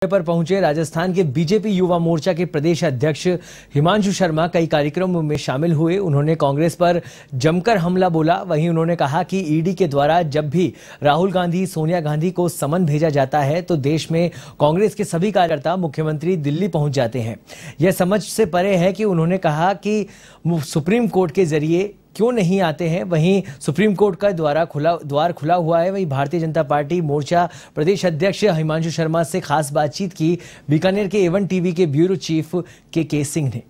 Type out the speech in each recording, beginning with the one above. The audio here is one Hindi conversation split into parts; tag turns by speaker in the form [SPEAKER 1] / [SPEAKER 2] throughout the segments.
[SPEAKER 1] पर पहुंचे राजस्थान के बीजेपी युवा मोर्चा के प्रदेश अध्यक्ष हिमांशु शर्मा कई कार्यक्रमों में शामिल हुए। उन्होंने कांग्रेस पर जमकर हमला बोला। वहीं उन्होंने कहा कि ईडी के द्वारा जब भी राहुल गांधी, सोनिया गांधी को समन भेजा जाता है तो देश में कांग्रेस के सभी कार्यकर्ता, मुख्यमंत्री दिल्ली पहुंच जाते हैं। यह समझ से परे है कि उन्होंने कहा कि सुप्रीम कोर्ट के जरिए क्यों नहीं आते हैं। वहीं सुप्रीम कोर्ट का द्वार खुला हुआ है। वहीं भारतीय जनता पार्टी मोर्चा प्रदेश अध्यक्ष हिमांशु शर्मा से खास बातचीत की बीकानेर के A1 टीवी के ब्यूरो चीफ के सिंह ने।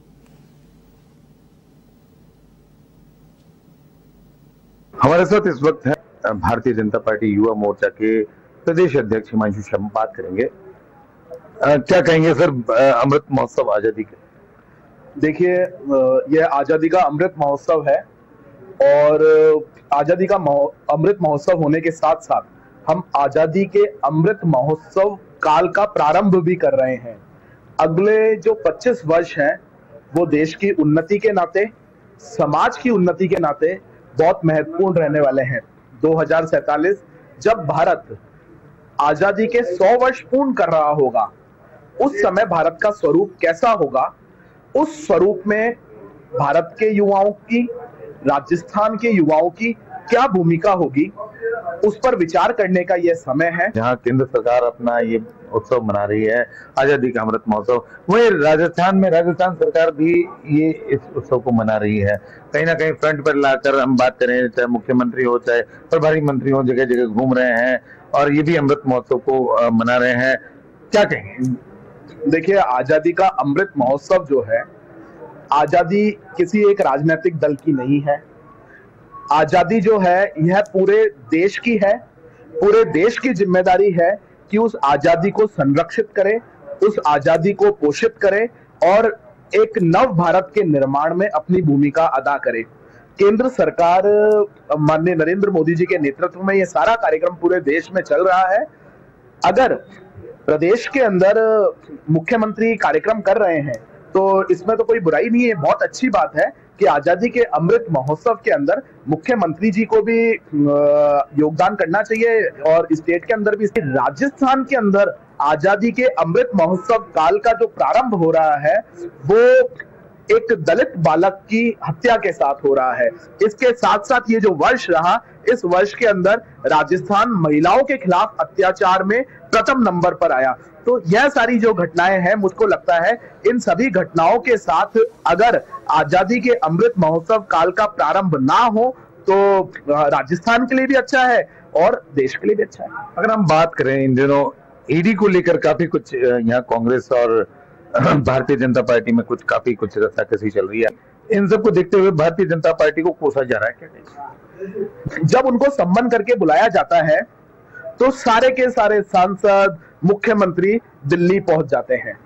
[SPEAKER 2] हमारे साथ इस वक्त है भारतीय जनता पार्टी युवा मोर्चा के प्रदेश अध्यक्ष हिमांशु शर्मा। बात करेंगे, क्या कहेंगे सर अमृत महोत्सव आजादी के?
[SPEAKER 3] देखिए, यह आजादी का अमृत महोत्सव है और आजादी का अमृत महोत्सव होने के साथ साथ हम आजादी के अमृत महोत्सव काल का प्रारंभ भी कर रहे हैं। अगले जो 25 वर्ष हैं वो देश की उन्नति के नाते, समाज की उन्नति के नाते बहुत महत्वपूर्ण रहने वाले हैं। 2047 जब भारत आजादी के 100 वर्ष पूर्ण कर रहा होगा, उस समय भारत का स्वरूप कैसा होगा, उस स्वरूप में भारत के युवाओं की, राजस्थान के युवाओं की क्या भूमिका होगी, उस पर विचार करने का यह समय है।
[SPEAKER 2] जहां केंद्र सरकार अपना ये उत्सव मना रही है, आजादी का अमृत महोत्सव, वही राजस्थान सरकार भी ये इस उत्सव को मना रही है। कहीं ना कहीं फ्रंट पर लाकर हम बात करें, चाहे मुख्यमंत्री हो, चाहे प्रभारी मंत्री हो, जगह जगह घूम रहे हैं और ये भी अमृत महोत्सव को मना रहे हैं। क्या कहेंगे?
[SPEAKER 3] देखिए, आजादी का अमृत महोत्सव जो है, आजादी किसी एक राजनीतिक दल की नहीं है। आजादी जो है यह पूरे देश की है। पूरे देश की जिम्मेदारी है कि उस आजादी को संरक्षित करे, उस आजादी को पोषित करे और एक नव भारत के निर्माण में अपनी भूमिका अदा करे। केंद्र सरकार माननीय नरेंद्र मोदी जी के नेतृत्व में यह सारा कार्यक्रम पूरे देश में चल रहा है। अगर प्रदेश के अंदर मुख्यमंत्री कार्यक्रम कर रहे हैं तो इसमें तो कोई बुराई नहीं है। बहुत अच्छी बात है कि आजादी के अमृत महोत्सव के अंदर मुख्यमंत्री जी को भी योगदान करना चाहिए और स्टेट के अंदर भी। राजस्थान के अंदर आजादी के अमृत महोत्सव काल का जो प्रारंभ हो रहा है वो एक दलित बालक की हत्या के साथ हो रहा है। इसके साथ साथ ये जो वर्ष रहा, इस वर्ष के अंदर राजस्थान महिलाओं के खिलाफ अत्याचार में प्रथम नंबर पर आया। तो यह सारी जो घटनाएं हैं, मुझको लगता है इन सभी घटनाओं के साथ अगर आजादी के अमृत महोत्सव काल का प्रारंभ ना हो तो राजस्थान के लिए भी अच्छा है और देश के लिए भी अच्छा है।
[SPEAKER 2] अगर हम बात करें, इन दिनों ईडी को लेकर काफी कुछ यहाँ कांग्रेस और भारतीय जनता पार्टी में काफी कुछ रस्साकसी चल रही है। इन सबको देखते हुए भारतीय जनता पार्टी को कोसा जा रहा है। क्या
[SPEAKER 3] जब उनको सम्मान करके बुलाया जाता है तो सारे के सारे सांसद, मुख्यमंत्री दिल्ली पहुंच जाते हैं।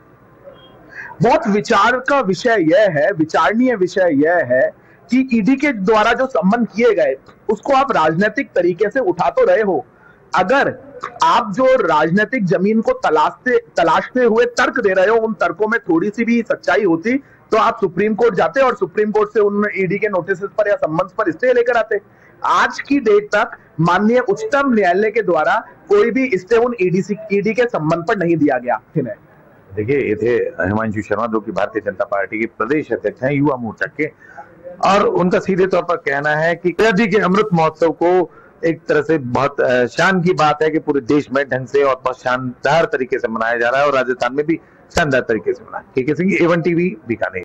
[SPEAKER 3] बहुत विचार का विषय यह है, विचारणीय विषय यह है कि ईडी के द्वारा जो सम्मान किए गए उसको आप राजनीतिक तरीके से उठा तो रहे हो। अगर आप जो राजनीतिक जमीन को तलाशते हुए तर्क दे रहे हो, उन तर्कों में थोड़ी सी भी सच्चाई होती तो आप सुप्रीम कोर्ट जाते और सुप्रीम कोर्ट से उन ईडी के नोटिस पर या सम्मन्स पर स्टे लेकर आते। आज की डेट तक माननीय उच्चतम न्यायालय के द्वारा कोई भी स्टे उन ईडी के सम्मान पर नहीं दिया गया।
[SPEAKER 2] देखिए, ये थे हिमांशु शर्मा जो कि भारतीय जनता पार्टी के प्रदेश अध्यक्ष हैं युवा मोर्चा के, और उनका सीधे तौर पर कहना है कि आजादी के अमृत महोत्सव को एक तरह से बहुत शान की बात है कि पूरे देश में ढंग से और बहुत शानदार तरीके से मनाया जा रहा है और राजस्थान में भी शानदार तरीके से मनाया। के सिंह, A1 टीवी, बीकानेर।